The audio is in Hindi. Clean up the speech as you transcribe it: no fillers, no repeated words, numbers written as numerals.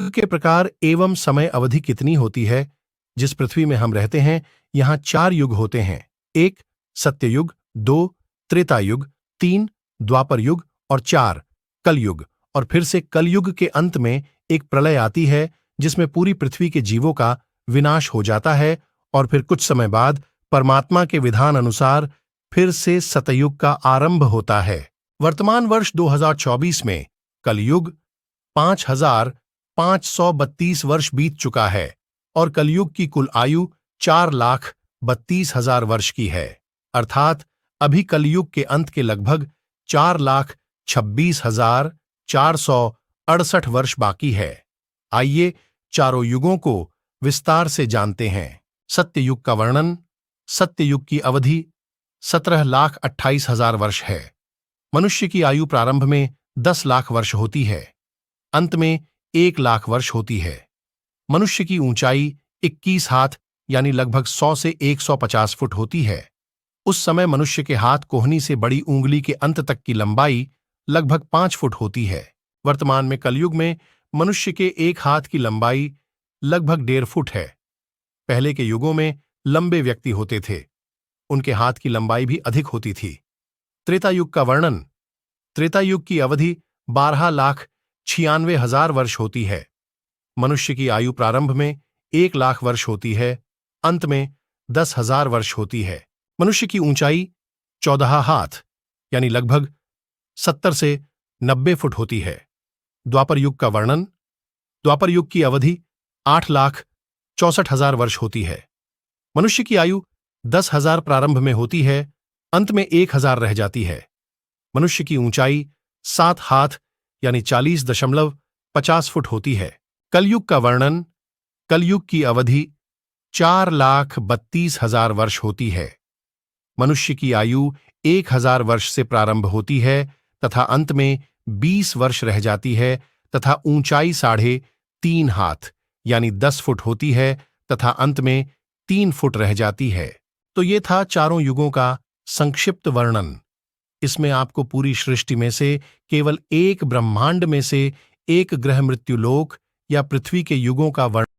के प्रकार एवं समय अवधि कितनी होती है? जिस पृथ्वी में हम रहते हैं, यहाँ 4 युग होते हैं। 1 सत्ययुग, 2 त्रेता युग, 3 द्वापर युग और 4 कलयुग। और फिर से कलयुग के अंत में एक प्रलय आती है जिसमें पूरी पृथ्वी के जीवों का विनाश हो जाता है और फिर कुछ समय बाद परमात्मा के विधान अनुसार फिर से सतयुग का आरंभ होता है। वर्तमान वर्ष 2024 में कलयुग 5532 वर्ष बीत चुका है और कलयुग की कुल आयु 4,32,000 वर्ष की है। अर्थात अभी कलयुग के अंत के लगभग 4,26,468 वर्ष बाकी है। आइए चारों युगों को विस्तार से जानते हैं। सत्ययुग का वर्णन। सत्ययुग की अवधि 17,28,000 वर्ष है। मनुष्य की आयु प्रारंभ में 10 लाख वर्ष होती है, अंत में 1 लाख वर्ष होती है। मनुष्य की ऊंचाई 21 हाथ यानी लगभग 100 से 150 फुट होती है। उस समय मनुष्य के हाथ कोहनी से बड़ी उंगली के अंत तक की लंबाई लगभग 5 फुट होती है। वर्तमान में कलयुग में मनुष्य के एक हाथ की लंबाई लगभग 1.5 फुट है। पहले के युगों में लंबे व्यक्ति होते थे, उनके हाथ की लंबाई भी अधिक होती थी। त्रेता युग का वर्णन। त्रेता युग की अवधि 12,96,000 वर्ष होती है। मनुष्य की आयु प्रारंभ में 1 लाख वर्ष होती है, अंत में 10,000 वर्ष होती है। मनुष्य की ऊंचाई 14 हाथ यानी लगभग 70 से 90 फुट होती है। द्वापर युग का वर्णन। द्वापर युग की अवधि 8,64,000 वर्ष होती है। मनुष्य की आयु 10,000 प्रारंभ में होती है, अंत में 1,000 रह जाती है। मनुष्य की ऊंचाई 7 हाथ यानी 40.50 फुट होती है। कलयुग का वर्णन। कलयुग की अवधि 4,32,000 वर्ष होती है। मनुष्य की आयु 1,000 वर्ष से प्रारंभ होती है तथा अंत में 20 वर्ष रह जाती है तथा ऊंचाई 3.5 हाथ यानी 10 फुट होती है तथा अंत में 3 फुट रह जाती है। तो ये था चारों युगों का संक्षिप्त वर्णन। इसमें आपको पूरी सृष्टि में से केवल एक ब्रह्मांड में से एक ग्रह मृत्युलोक या पृथ्वी के युगों का वर्णन